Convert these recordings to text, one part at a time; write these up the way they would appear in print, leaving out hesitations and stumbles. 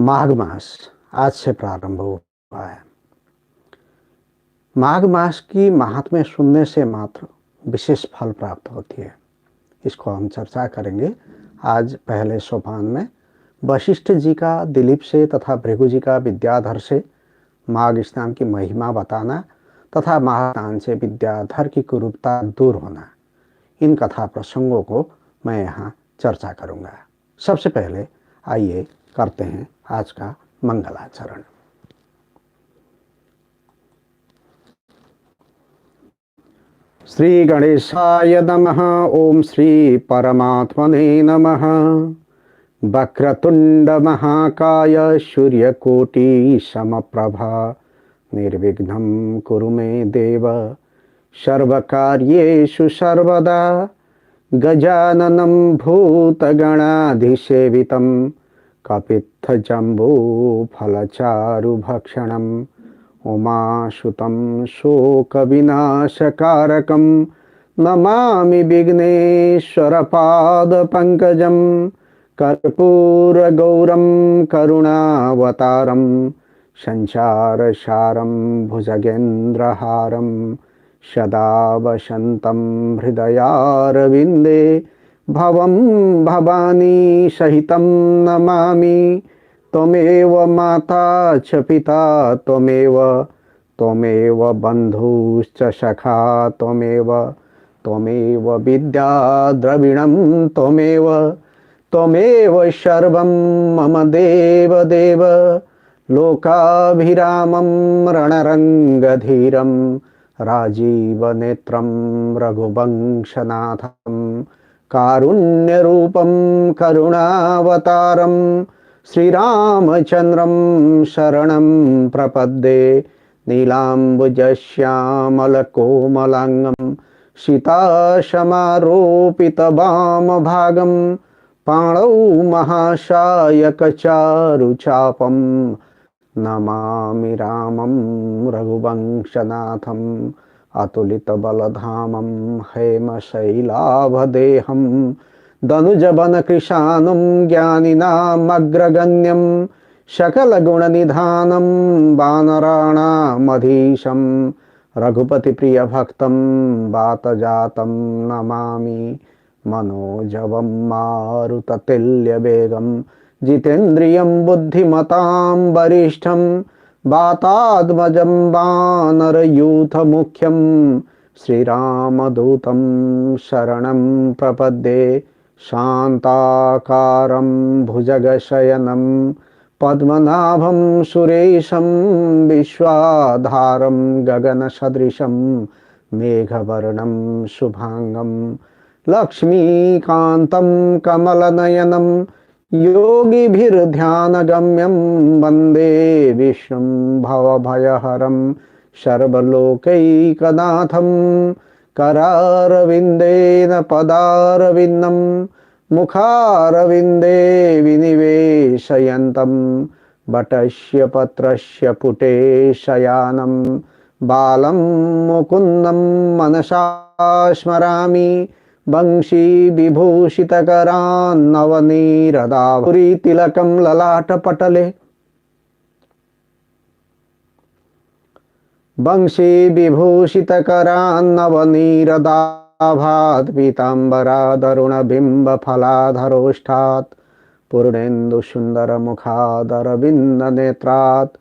माघ मास आज से प्रारंभ हुआ है। माघ मास की महात्म्य सुनने से मात्र विशेष फल प्राप्त होती है। इसको हम चर्चा करेंगे आज पहले सोपान में। वशिष्ठ जी का दिलीप से तथा भृगु जी का विद्याधर से माघ स्नान की महिमा बताना तथा माघ स्नान से विद्याधर की कुरूपता दूर होना, इन कथा प्रसंगों को मैं यहाँ चर्चा करूँगा। सबसे पहले आइए करते हैं आज का मंगलाचरण। श्री गणेशाय नमः। ओम श्री परमात्मने नमः। वक्रतुंड महाकाय सूर्यकोटि समप्रभा निर्विघ्नं कुरु मे देव सर्वकार्येषु सर्वदा। गजाननं भूतगणाधिसेवितं कपित्थजम्बूफलचारुभक्षणम् उमासुतं शोकविनाशकारकं नमामि विघ्नेश्वरपादपङ्कजं। कर्पूरगौरं करुणावतारं संसारसारं भुजगेन्द्रहारं सदा वसन्तं हृदयारविन्दे भवं भवानी सहितं नमामि। त्वमेव माता च पिता त्वमेव बन्धुश्च सखा त्वमेव विद्या द्रविणं त्वमेव सर्वं मम देव। लोकाभिरामं रणरङ्गधीरं राजीवनेत्रं रघुवंशनाथं कारुण्यरूपं करुणावतारं श्रीरामचन्द्रं शरणं प्रपद्ये। नीलाम्बुजश्यामलकोमलाङ्गं सीतासमारोपितवामभागं पाणौ महाशायकचारुचापं नमामि रामं रघुवंशनाथम् अतुलितबलधामं हेमशैलाभदेहं दनुजवनकृशानुं ज्ञानिनामग्रगण्यं सकलगुणनिधानं वानराणामधीशं रघुपतिप्रियभक्तं वातजातं नमामि। मनोजवं मारुततुल्यवेगं जितेन्द्रियं बुद्धिमतां वरिष्ठं वातात्मजं वानरयूथमुख्यं श्रीरामदूतं शरणं प्रपद्ये। शान्ताकारं भुजगशयनं पद्मनाभं सुरेशं विश्वाधारं गगनसदृशं मेघवर्णं शुभांगं लक्ष्मीकान्तं कमलनयनं योगिभिर्ध्यानगम्यं वन्दे विष्णुं भवभयहरं सर्वलोकैकनाथं। करारविन्देन पदारविन्दं मुखारविन्दे विनिवेशयन्तं वटस्य पत्रस्य पुटे शयानं बालं मुकुन्दं मनसा स्मरामि। वंशी विभूषितकरान्नवनीरदाभुरितिलकं ललाटपटले वंशी विभूषितकरान्नवनीरदाभात् पीताम्बरादरुणबिम्बफलाधरोष्ठात् पूर्णेन्दुसुन्दरमुखादरविन्दनेत्रात्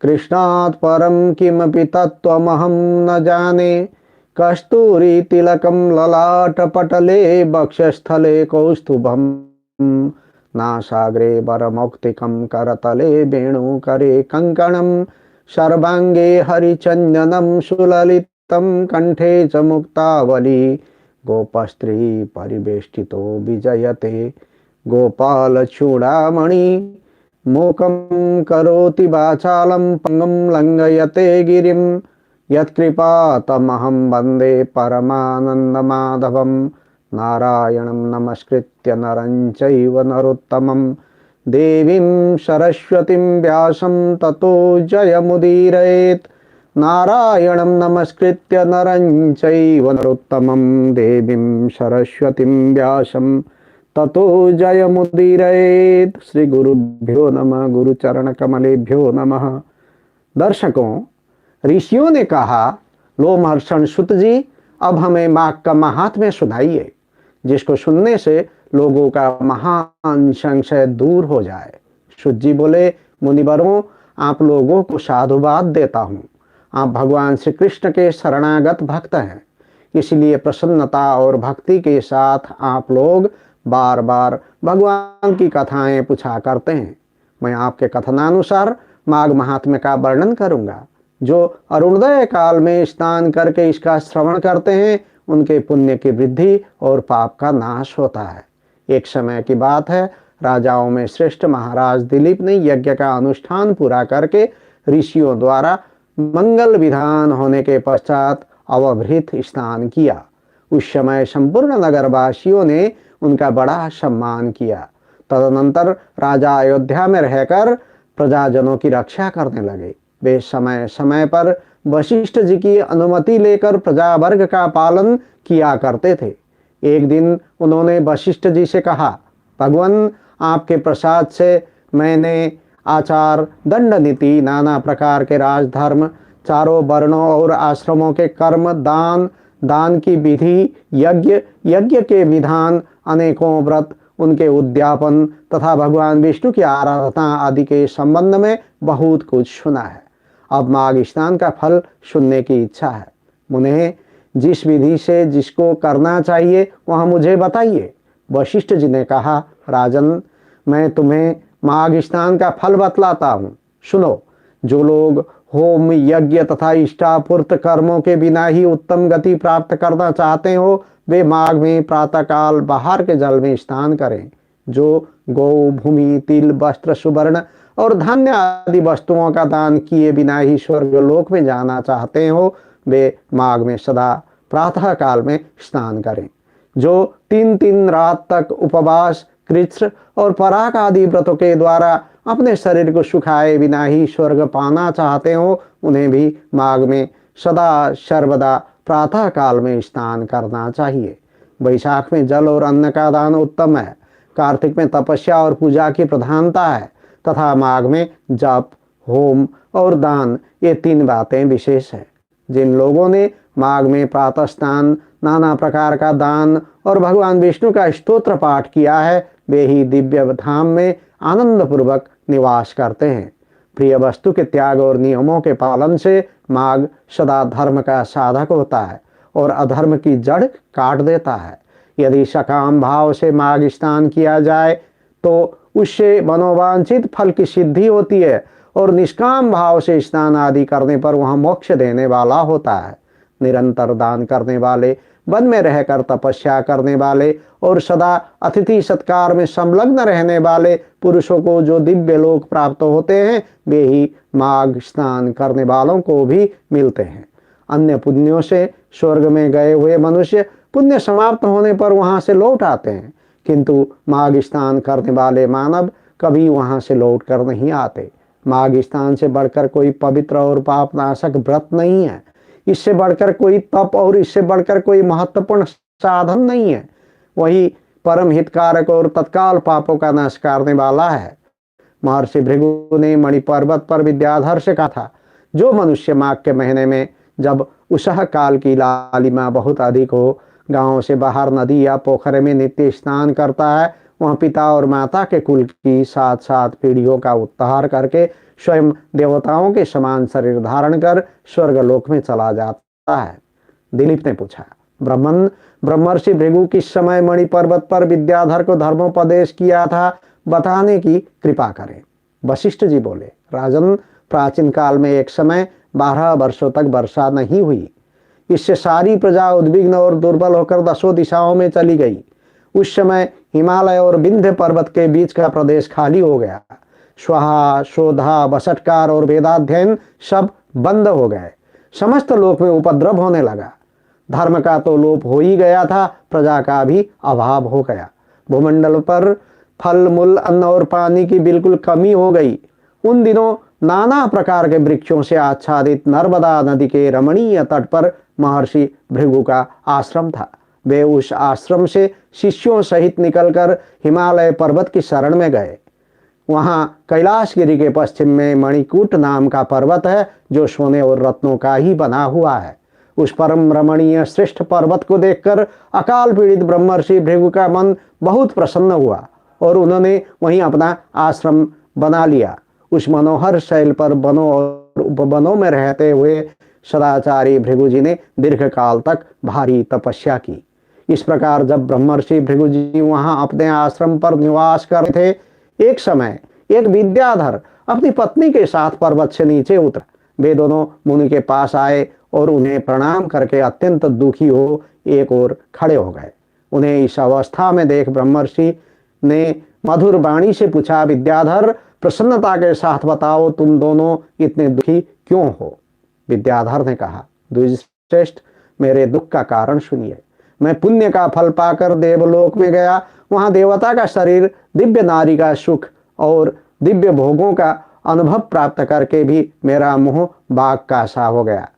कृष्णात् परं किमपि तत्त्वमहं न जाने। कस्तूरीतिलकं ललाटपटले वक्षस्थले कौस्तुभं नासाग्रे वरमौक्तिकं करतले वेणुकरे कङ्कणं सर्वाङ्गे हरिचन्दनं सुललितं कण्ठे च मुक्तावली। गोपस्त्री परिवेष्टितो विजयते गोपालचूडामणि मूकं करोति वाचालं पङ्गुं लङ्घयते गिरिं। यत्कृपातमहं वन्दे परमानन्दमाधवं नारायणं नमस्कृत्य नरं चैव नरोत्तमं देवीं सरस्वतीं व्यासं ततो जयमुदीरयेत्। नारायणं नमस्कृत्य नरं चैव नरोत्तमं देवीं सरस्वतीं व्यासं ततो जय मुदीरयेत। श्री गुरुभ्यो नमः, गुरु चरण कमलेभ्यो नमः। दर्शकों, ऋषियों ने कहा, लो महर्षण सुत जी, अब हमें माघ का महात्म्य सुनाइए, जिसको सुनने से लोगों का महान संशय दूर हो जाए। सुत जी बोले, मुनिवरों, आप लोगों को साधुवाद देता हूँ। आप भगवान श्री कृष्ण के शरणागत भक्त हैं, इसलिए प्रसन्नता और भक्ति के साथ आप लोग बार बार भगवान की कथाएं पूछा करते हैं। मैं आपके कथनानुसार माघ महात्म्य का वर्णन करूंगा। जो अरुणोदय काल में स्नान करके इसका श्रवण करते हैं, उनके पुण्य की वृद्धि और पाप का नाश होता है। एक समय की बात है, राजाओं में श्रेष्ठ महाराज दिलीप ने यज्ञ का अनुष्ठान पूरा करके ऋषियों द्वारा मंगल विधान होने के पश्चात अवभृत स्नान किया। उस समय संपूर्ण नगरवासियों ने उनका बड़ा सम्मान किया। तदनंतर राजा अयोध्या में रहकर प्रजाजनों की रक्षा करने लगे। वे समय समय पर वशिष्ठ जी की अनुमति लेकर प्रजा वर्ग का पालन किया करते थे। एक दिन उन्होंने वशिष्ठ जी से कहा, भगवान, आपके प्रसाद से मैंने आचार, दंड नीति, नाना प्रकार के राजधर्म, चारों वर्णों और आश्रमों के कर्म, दान, दान की विधि, यज्ञ, यज्ञ के विधान, अनेकों व्रत, उनके उद्यापन तथा भगवान विष्णु की आराधना आदि के संबंध में बहुत कुछ सुना है। अब माघ स्नान का फल सुनने की इच्छा है। मुने, जिस विधि से जिसको करना चाहिए वह मुझे बताइए। वशिष्ठ जी ने कहा, राजन, मैं तुम्हें माघ स्नान का फल बतलाता हूँ। सुनो, जो लोग होम, यज्ञ तथा इष्टापूर्त कर्मों के बिना ही उत्तम गति प्राप्त करना चाहते हो, वे माघ में प्रातःकाल बाहर के जल में स्नान करें। जो गौ, भूमि, तिल, वस्त्र, सुवर्ण और धान्य आदि वस्तुओं का दान किए बिना ही स्वर्गलोक में जाना चाहते हो, वे माघ में सदा प्रातः काल में स्नान करें। जो 3 रात तक उपवास, कृच्छ्र और पराग आदि व्रतों के द्वारा अपने शरीर को सुखाए बिना ही स्वर्ग पाना चाहते हो, उन्हें भी माघ में सदा सर्वदा प्रातः काल में स्नान करना चाहिए। वैशाख में जल और अन्न का दान उत्तम है। कार्तिक में तपस्या और पूजा की प्रधानता है तथा माघ में जप, होम और दान, ये 3 बातें विशेष है। जिन लोगों ने माघ में प्रातः स्नान, नाना प्रकार का दान और भगवान विष्णु का स्तोत्र पाठ किया है, वे ही दिव्य धाम में आनंद पूर्वक निवास करते हैं। प्रिय वस्तु के त्याग और नियमों के पालन से माघ सदा धर्म का साधक होता है और अधर्म की जड़ काट देता है। यदि सकाम भाव से माघ स्नान किया जाए तो उससे मनोवांछित फल की सिद्धि होती है और निष्काम भाव से स्नान आदि करने पर वह मोक्ष देने वाला होता है। निरंतर दान करने वाले, वन में रहकर तपस्या करने वाले और सदा अतिथि सत्कार में संलग्न रहने वाले पुरुषों को जो दिव्य लोक प्राप्त होते हैं, वे ही माघ स्नान करने वालों को भी मिलते हैं। अन्य पुण्यों से स्वर्ग में गए हुए मनुष्य पुण्य समाप्त होने पर वहां से लौट आते हैं, किंतु माघ स्नान करने वाले मानव कभी वहां से लौट कर नहीं आते। माघ स्नान से बढ़कर कोई पवित्र और पापनाशक व्रत नहीं है। इससे बढ़कर कोई तप और इससे बढ़कर कोई महत्वपूर्ण साधन नहीं है। वही परम हितकारक और तत्काल पापों का नाश करने वाला है। महर्षि भृगु ने मणि पर्वत पर विद्याधर से कहा था, जो मनुष्य माघ के महीने में, जब उसह काल की लालिमा बहुत अधिक हो, गांव से बाहर नदी या पोखरे में नित्य स्नान करता है, वह पिता और माता के कुल की 7 पीढ़ियों का उद्धार करके स्वयं देवताओं के समान शरीर धारण कर स्वर्गलोक में चला जाता है। दिलीप ने पूछा, ब्रह्मर्षि भृगु किस समय मणि पर्वत पर विद्याधर को धर्मोपदेश किया था, बताने की कृपा करें। वशिष्ठ जी बोले, राजन, प्राचीन काल में एक समय 12 वर्षों तक वर्षा नहीं हुई। इससे सारी प्रजा उद्विग्न और दुर्बल होकर 10 दिशाओं में चली गई। उस समय हिमालय और विंध्य पर्वत के बीच का प्रदेश खाली हो गया। स्वाहा, शोधा, वसटकार और वेदाध्ययन सब बंद हो गए। समस्त लोक में उपद्रव होने लगा। धर्म का तो लोप हो ही गया था, प्रजा का भी अभाव हो गया। भूमंडल पर फल, मूल, अन्न और पानी की बिल्कुल कमी हो गई। उन दिनों नाना प्रकार के वृक्षों से आच्छादित नर्मदा नदी के रमणीय तट पर महर्षि भृगु का आश्रम था। वे उस आश्रम से शिष्यों सहित निकलकर हिमालय पर्वत की शरण में गए। वहां कैलाशगिरी के पश्चिम में मणिकूट नाम का पर्वत है, जो सोने और रत्नों का ही बना हुआ है। उस परम रमणीय श्रेष्ठ पर्वत को देखकर अकाल पीड़ित ब्रह्मर्षि भृगु का मन बहुत प्रसन्न हुआ और उन्होंने वहीं अपना आश्रम बना लिया। उस मनोहर शैल पर वनों और उपवनों में रहते हुए सदाचारी भृगु जी ने दीर्घ काल तक भारी तपस्या की। इस प्रकार जब ब्रह्मर्षि भृगु जी वहां अपने आश्रम पर निवास कर रहे थे, एक समय एक विद्याधर अपनी पत्नी के साथ पर्वत से नीचे उतरा। वे दोनों मुनि के पास आए और उन्हें प्रणाम करके अत्यंत दुखी हो एक ओर खड़े हो गए। उन्हें इस अवस्था में देख ब्रह्मर्षि ने मधुर वाणी से पूछा, विद्याधर, प्रसन्नता के साथ बताओ, तुम दोनों इतने दुखी क्यों हो? विद्याधर ने कहा, द्विजश्रेष्ठ, मेरे दुख का कारण सुनिए। मैं पुण्य का फल पाकर देवलोक में गया। वहां देवता का शरीर, दिव्य नारी का सुख और दिव्य भोगों का अनुभव प्राप्त करके भी मेरा मुंह बाघ का सा हो गया।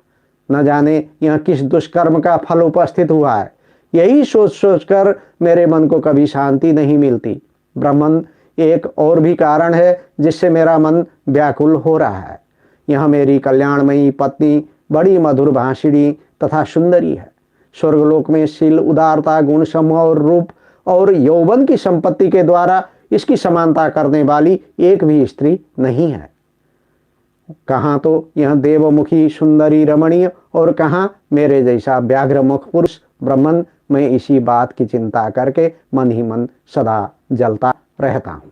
न जाने यह किस दुष्कर्म का फल उपस्थित हुआ है। यही सोच सोचकर मेरे मन को कभी शांति नहीं मिलती। ब्राह्मण, एक और भी कारण है जिससे मेरा मन व्याकुल हो रहा है। यह मेरी कल्याणमयी पत्नी बड़ी मधुर भाषिणी तथा सुंदरी है। स्वर्गलोक में शील, उदारता, गुण समूह और रूप और यौवन की संपत्ति के द्वारा इसकी समानता करने वाली एक भी स्त्री नहीं है। कहाँ तो यह देवमुखी सुंदरी रमणीय और कहाँ मेरे जैसा व्याघ्रमुख पुरुष। ब्राह्मण, मैं इसी बात की चिंता करके मन ही मन सदा जलता रहता हूँ।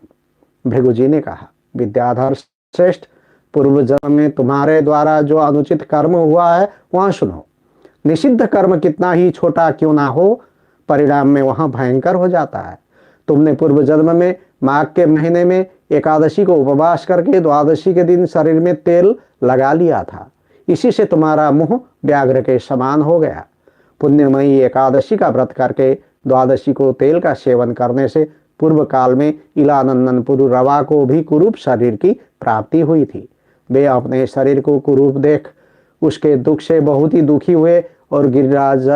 भृगु जी ने कहा, विद्याधर श्रेष्ठ, पूर्व जन्म में तुम्हारे द्वारा जो अनुचित कर्म हुआ है वहां सुनो। निषिद्ध कर्म कितना ही छोटा क्यों ना हो, परिणाम में वहां भयंकर हो जाता है। तुमने पूर्व जन्म में माघ के महीने में एकादशी को उपवास करके द्वादशी के दिन शरीर में तेल लगा लिया था। इसी से तुम्हारा मुंह व्याघ्र के समान हो गया। पुण्यमयी एकादशी का व्रत करके द्वादशी को तेल का सेवन करने से पूर्व काल में इलानंदन पुरुरवा को भी कुरूप शरीर की प्राप्ति हुई थी। वे अपने शरीर को कुरूप देख उसके दुख से बहुत ही दुखी हुए और गिरिराज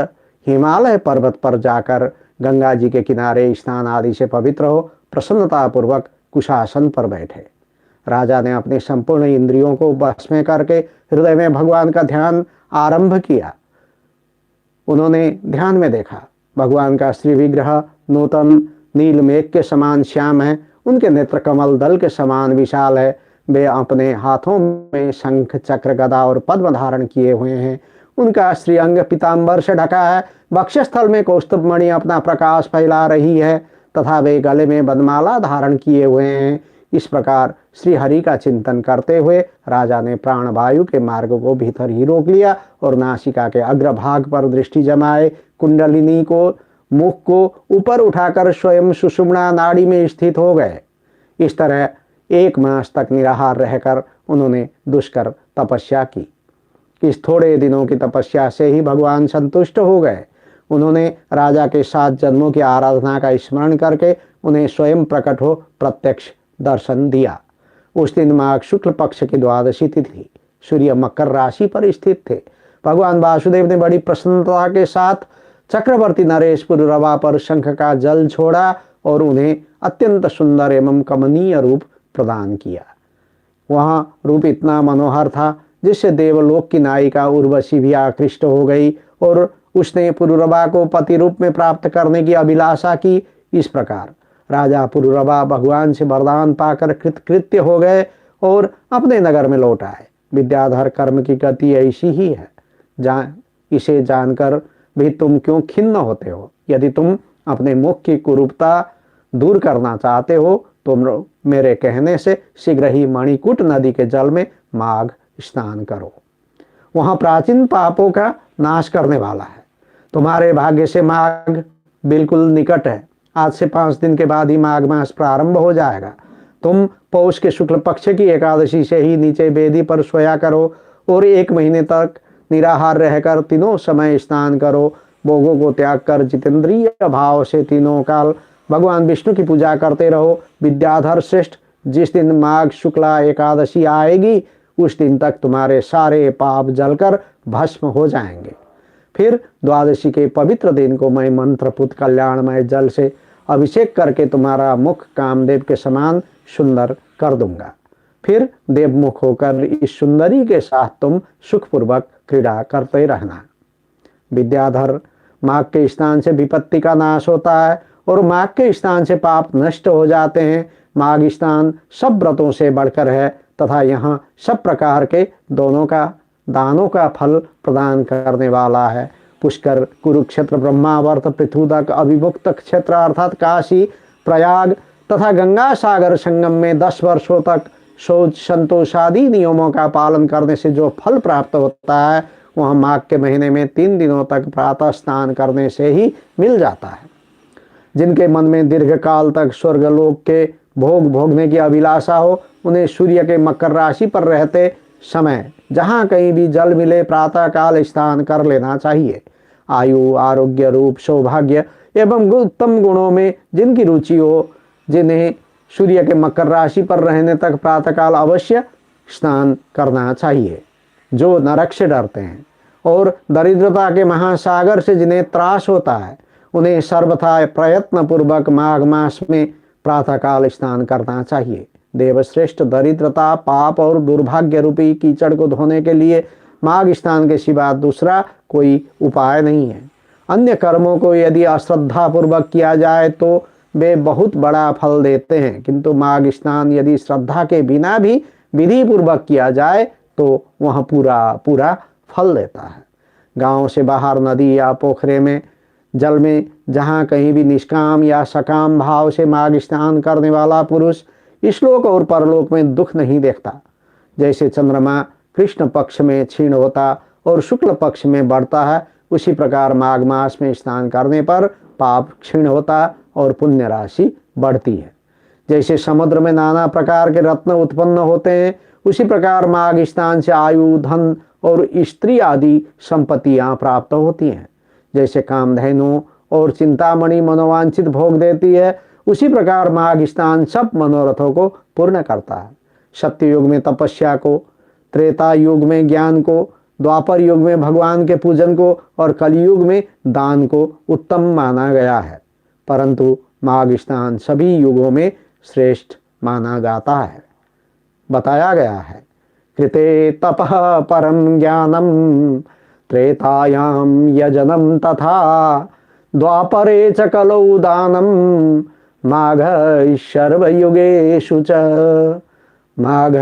हिमालय पर्वत पर जाकर गंगा जी के किनारे स्नान आदि से पवित्र हो प्रसन्नता पूर्वक कुशासन पर बैठे। राजा ने अपने संपूर्ण इंद्रियों को वश में करके हृदय में भगवान का ध्यान आरंभ किया। उन्होंने ध्यान में देखा, भगवान का श्री विग्रह नूतन नील मेघ के समान श्याम है। उनके नेत्र कमल दल के समान विशाल है। वे अपने हाथों में शंख, चक्र, गदा और पद्म धारण किए हुए हैं। उनका श्रीअंग पीतांबर से ढका है। वक्षस्थल में कौस्तुभ मणि अपना प्रकाश फैला रही है तथा वे गले में बदमाला धारण किए हुए हैं। इस प्रकार श्री हरि का चिंतन करते हुए राजा ने प्राणवायु के मार्ग को भीतर ही रोक लिया और नासिका के अग्रभाग पर दृष्टि जमाए कुंडलिनी को, मुख को ऊपर उठाकर स्वयं सुषुम्ना नाड़ी में स्थित हो गए। इस तरह 1 मास तक निराहार रहकर उन्होंने दुष्कर तपस्या की। इस थोड़े दिनों की तपस्या से ही भगवान संतुष्ट हो गए। उन्होंने राजा के 7 जन्मों की आराधना का स्मरण करके उन्हें स्वयं प्रकट हो प्रत्यक्ष दर्शन दिया। उस दिन माघ शुक्ल पक्ष की द्वादशी तिथि, सूर्य मकर राशि पर स्थित थे। भगवान वासुदेव ने बड़ी प्रसन्नता के साथ चक्रवर्ती नरेश पुरुरवा पर शंख का जल छोड़ा और उन्हें अत्यंत सुंदर एवं कमनीय रूप प्रदान किया। वहाँ रूप इतना मनोहर था जिससे देवलोक की नायिका उर्वशी भी आकृष्ट हो गई और उसने पुरुरवा को पति रूप में प्राप्त करने की अभिलाषा की। इस प्रकार राजा पुरुरवा भगवान से वरदान पाकर कृतकृत्य हो गए और अपने नगर में लौट आए। विद्याधर, कर्म की गति ऐसी ही है। इसे जानकर भी तुम क्यों खिन्न होते हो? यदि तुम अपने मुख की कुरूपता दूर करना चाहते हो तो मेरे कहने से शीघ्र ही मणिकूट नदी के जल में माघ स्नान करो। वहां प्राचीन पापों का नाश करने वाला है। तुम्हारे भाग्य से माघ बिल्कुल निकट है। आज से 5 दिन के बाद ही माघ मास प्रारंभ हो जाएगा। तुम पौष के शुक्ल पक्ष की एकादशी से ही नीचे वेदी पर सोया करो और 1 महीने तक निराहार रहकर तीनों समय स्नान करो। भोगों को त्याग कर जितेंद्रिय भाव से तीनों काल भगवान विष्णु की पूजा करते रहो। विद्याधर श्रेष्ठ, जिस दिन माघ शुक्ला एकादशी आएगी उस दिन तक तुम्हारे सारे पाप जलकर भस्म हो जाएंगे। फिर द्वादशी के पवित्र दिन को मैं मंत्रपुत कल्याणमय जल से अभिषेक करके तुम्हारा मुख कामदेव के समान सुंदर कर दूंगा। फिर देवमुख होकर इस सुंदरी के साथ तुम सुखपूर्वक क्रीड़ा करते रहना। विद्याधर, माघ के स्नान से विपत्ति का नाश होता है और माघ के स्नान से पाप नष्ट हो जाते हैं। माघ स्नान सब व्रतों से बढ़कर है तथा यहाँ सब प्रकार के दानों का फल प्रदान करने वाला है। पुष्कर, कुरुक्षेत्र, ब्रह्मावर्त, पृथुदक, अभिमुक्त क्षेत्र अर्थात काशी, प्रयाग तथा गंगा सागर संगम में 10 वर्षों तक शौच, संतोष आदि नियमों का पालन करने से जो फल प्राप्त होता है वह माघ के महीने में 3 दिनों तक प्रातः स्नान करने से ही मिल जाता है। जिनके मन में दीर्घ काल तक स्वर्गलोक के भोग भोगने की अभिलाषा हो, उन्हें सूर्य के मकर राशि पर रहते समय जहाँ कहीं भी जल मिले प्रातः काल स्नान कर लेना चाहिए। आयु, आरोग्य, रूप, सौभाग्य एवं उत्तम गुणों में जिनकी रुचि हो, जिन्हें सूर्य के मकर राशि पर रहने तक प्रातःकाल अवश्य स्नान करना चाहिए। जो नरक से डरते हैं और दरिद्रता के महासागर से जिन्हें त्रास होता है, उन्हें सर्वथा प्रयत्न पूर्वक माघ मास में प्रातःकाल स्नान करना चाहिए। देवश्रेष्ठ, दरिद्रता, पाप और दुर्भाग्य रूपी कीचड़ को धोने के लिए माघ स्नान के सिवा दूसरा कोई उपाय नहीं है। अन्य कर्मों को यदि अश्रद्धा पूर्वक किया जाए तो वे बहुत बड़ा फल देते हैं, किंतु माघ स्नान यदि श्रद्धा के बिना भी विधि पूर्वक किया जाए तो वह पूरा फल देता है। गांव से बाहर नदी या पोखरे में जल में जहाँ कहीं भी निष्काम या सकाम भाव से माघ स्नान करने वाला पुरुष इस-लोक और परलोक में दुख नहीं देखता। जैसे चंद्रमा कृष्ण पक्ष में क्षीण होता और शुक्ल पक्ष में बढ़ता है, उसी प्रकार माघ मास में स्नान करने पर पाप क्षीण होता और पुण्य राशि बढ़ती है। जैसे समुद्र में नाना प्रकार के रत्न उत्पन्न होते हैं, उसी प्रकार माघ स्नान से आयु, धन और स्त्री आदि संपत्तियां प्राप्त होती हैं। जैसे कामधेनु और चिंतामणि मनोवांछित भोग देती है, उसी प्रकार माघ स्नान सब मनोरथों को पूर्ण करता है। सत्य युग में तपस्या को, त्रेता युग में ज्ञान को, द्वापर युग में भगवान के पूजन को और कलयुग में दान को उत्तम माना गया है, परंतु माघ स्नान सभी युगों में श्रेष्ठ माना जाता है। बताया गया है, कृते तपः परम ज्ञानम त्रेतायाम यजनम तथा द्वापरे च कलौ दानम माघ सर्वयुगेषु च। माघ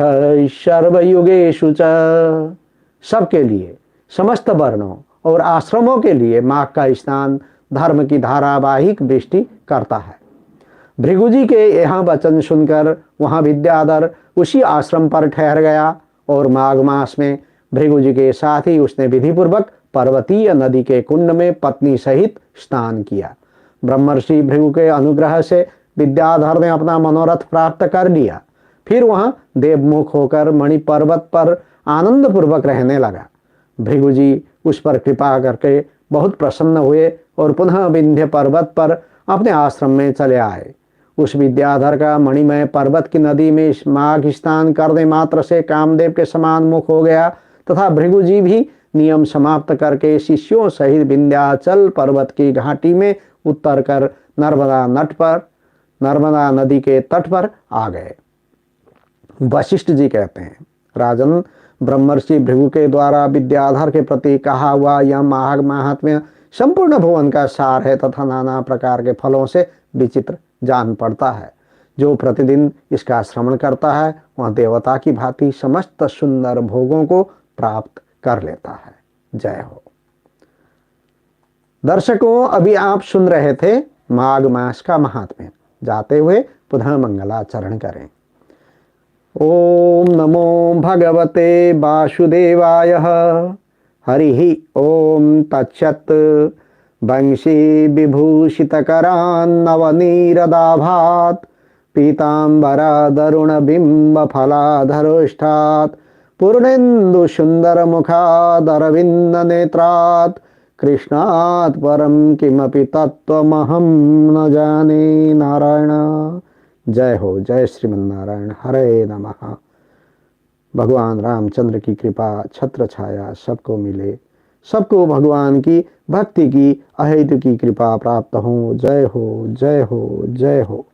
सर्वयुगेषु च। सबके लिए, समस्त वर्णों और आश्रमों के लिए माघ का स्नान धर्म की धारावाहिक वृष्टि करता है। भृगु जी के यहाँ वचन सुनकर वहाँ विद्याधर उसी आश्रम पर ठहर गया और माघ मास में भृगु जी के साथ ही उसने विधिपूर्वक पर्वतीय नदी के कुंड में पत्नी सहित स्नान किया। ब्रह्मर्षि भृगु के अनुग्रह से विद्याधर ने अपना मनोरथ प्राप्त कर लिया। फिर वहां देवमुख होकर मणि पर्वत पर आनंद पूर्वक रहने लगा। भृगु जी उस पर कृपा करके बहुत प्रसन्न हुए और पुनः विंध्य पर्वत पर अपने आश्रम में चले आए। उस विद्याधर का मणिमय पर्वत की नदी में माघ स्नान करने मात्र से कामदेव के समान मुख हो गया तथा भृगु जी भी नियम समाप्त करके शिष्यों सहित विंध्याचल पर्वत की घाटी में उतर कर नर्मदा नदी के तट पर आ गए। वशिष्ठ जी कहते हैं, राजन, ब्रह्मर्षि भृगु के द्वारा विद्याधर के प्रति कहा हुआ यह माघ महात्म्य संपूर्ण भुवन का सार है तथा नाना प्रकार के फलों से विचित्र जान पड़ता है। जो प्रतिदिन इसका श्रवण करता है वह देवता की भांति समस्त सुंदर भोगों को प्राप्त कर लेता है। जय हो। दर्शकों, अभी आप सुन रहे थे माघ मास का महात्म्य। जाते हुए पुनः मंगलाचरण करें। ओम नमो भगवते वासुदेवाय। हरि ओम तत्सत्। वंशी विभूषितकरान्नवनीरदाभात् पीताम्बरदरुणबिम्बफलाधरोष्ठात् पूर्णेन्दुसुन्दरमुखादरविन्दनेत्रात् कृष्णात् परं किमपि तत्त्वमहं न जाने। नारायण। जय हो। जय श्रीमन्नारायण। हरे नमः। भगवान रामचंद्र की कृपा छत्र छाया सबको मिले। सबको भगवान की भक्ति की अहेतु की कृपा प्राप्त हो। जय हो, जय हो, जय हो।